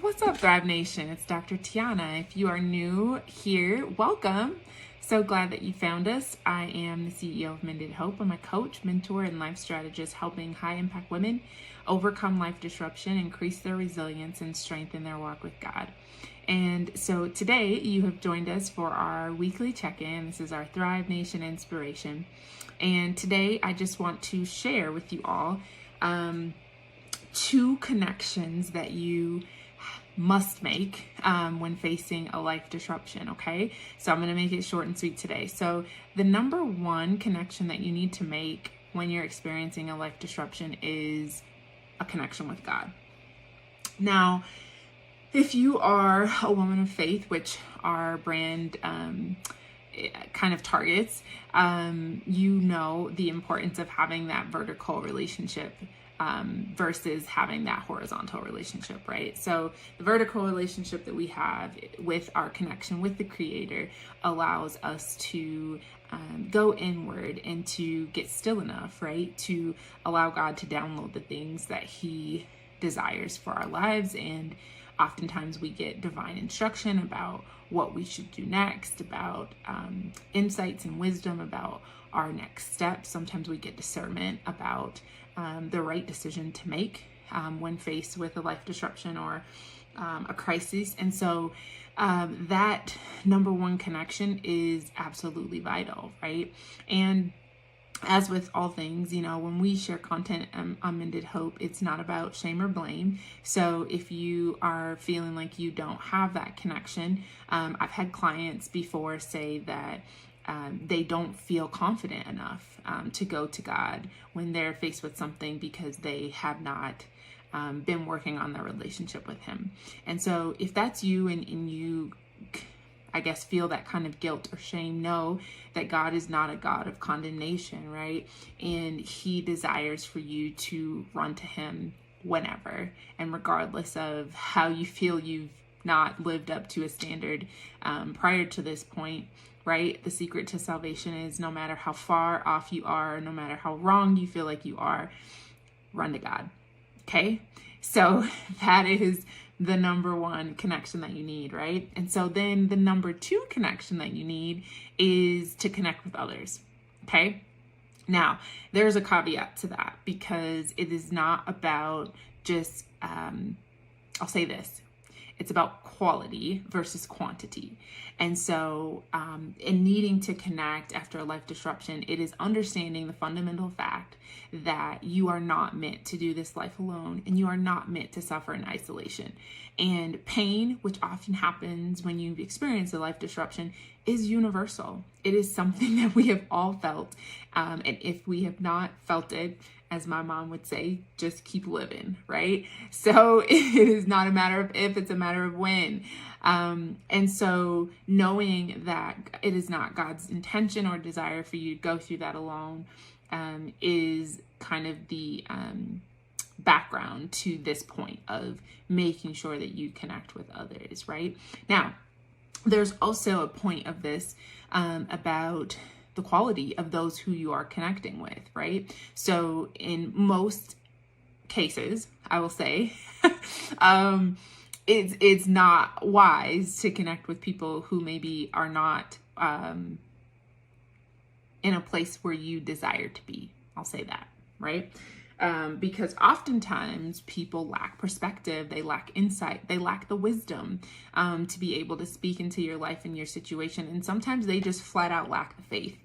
What's up, Thrive Nation? It's Dr. Tiana. If you are new here, welcome. So glad that you found us. I am the CEO of Mended Hope. I'm a coach, mentor, and life strategist helping high impact women overcome life disruption, increase their resilience, and strengthen their walk with God. And so today you have joined us for our weekly check-in. This is our Thrive Nation inspiration. And today I just want to share with you all two connections that you must make when facing a life disruption, okay? So I'm going to make it short and sweet today. So the number one connection that you need to make when you're experiencing a life disruption is a connection with God. Now, if you are a woman of faith, which our brand kind of targets, you know the importance of having that vertical relationship versus having that horizontal relationship, right? So the vertical relationship that we have with our connection with the Creator allows us to go inward and to get still enough, right? To allow God to download the things that He desires for our lives. And oftentimes we get divine instruction about what we should do next, about insights and wisdom about our next steps. Sometimes we get discernment about the right decision to make when faced with a life disruption or a crisis. And so that number one connection is absolutely vital, right? And as with all things, you know, when we share content on Mended Hope, it's not about shame or blame. So if you are feeling like you don't have that connection, I've had clients before say that they don't feel confident enough to go to God when they're faced with something because they have not been working on their relationship with Him. And so if that's you and you, I guess, feel that kind of guilt or shame, know that God is not a God of condemnation, right? And He desires for you to run to Him whenever and regardless of how you feel you've not lived up to a standard prior to this point, right? The secret to salvation is no matter how far off you are, no matter how wrong you feel like you are, run to God, okay? So that is the number one connection that you need, right? And so then the number two connection that you need is to connect with others, okay? Now, there's a caveat to that because it is not about just, I'll say this, it's about quality versus quantity. And so in needing to connect after a life disruption, it is understanding the fundamental fact that you are not meant to do this life alone and you are not meant to suffer in isolation. And pain, which often happens when you experience a life disruption, is universal. It is something that we have all felt. And if we have not felt it, as my mom would say, just keep living, right? So it is not a matter of if, it's a matter of when. And so knowing that it is not God's intention or desire for you to go through that alone is kind of the background to this point of making sure that you connect with others, right? Now, there's also a point of this about the quality of those who you are connecting with, right? So in most cases, I will say, it's not wise to connect with people who maybe are not in a place where you desire to be. I'll say that, right? Because oftentimes people lack perspective, they lack insight, they lack the wisdom to be able to speak into your life and your situation. And sometimes they just flat out lack the faith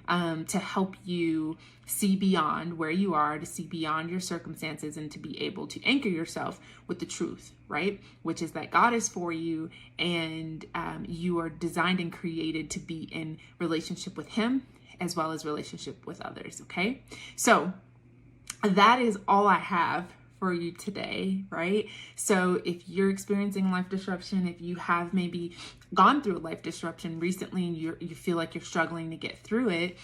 to help you see beyond where you are, to see beyond your circumstances, and to be able to anchor yourself with the truth, right? Which is that God is for you and you are designed and created to be in relationship with Him as well as relationship with others, okay? So that is all I have for you today, right? So if you're experiencing life disruption, if you have maybe gone through a life disruption recently and you feel like you're struggling to get through it,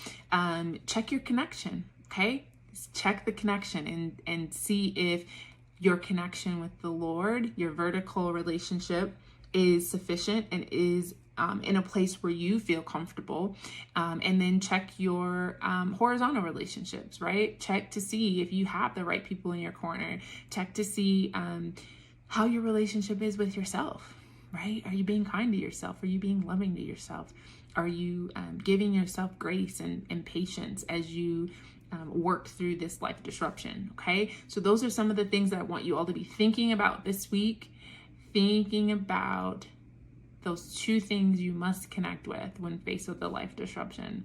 check your connection, okay? Check the connection and see if your connection with the Lord, your vertical relationship, is sufficient and is in a place where you feel comfortable. And then check your horizontal relationships, right? Check to see if you have the right people in your corner. Check to see how your relationship is with yourself, right? Are you being kind to yourself? Are you being loving to yourself? Are you giving yourself grace and patience as you work through this life disruption? Okay, so those are some of the things that I want you all to be thinking about this week. Thinking about those two things you must connect with when faced with a life disruption.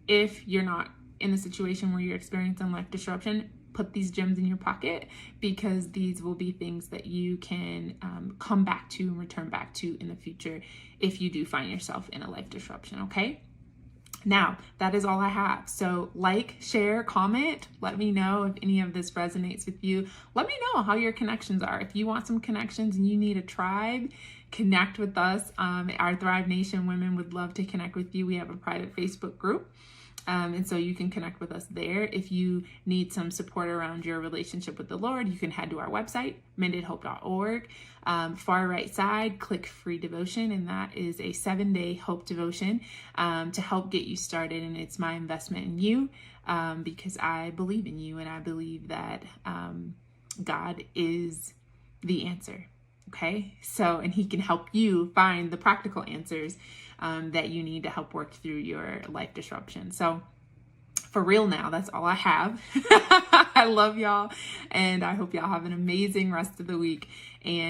If you're not in a situation where you're experiencing life disruption, put these gems in your pocket, because these will be things that you can come back to and return back to in the future if you do find yourself in a life disruption, okay? Now, that is all I have. So like, share, comment. Let me know if any of this resonates with you. Let me know how your connections are. If you want some connections and you need a tribe, connect with us. Our Thrive Nation women would love to connect with you. We have a private Facebook group. And so you can connect with us there. If you need some support around your relationship with the Lord, you can head to our website, mendedhope.org. Far right side, click free devotion, and that is a 7-day hope devotion to help get you started. And it's my investment in you because I believe in you, and I believe that God is the answer. Okay, so, and he can help you find the practical answers that you need to help work through your life disruption. So for real now, that's all I have. I love y'all, and I hope y'all have an amazing rest of the week. And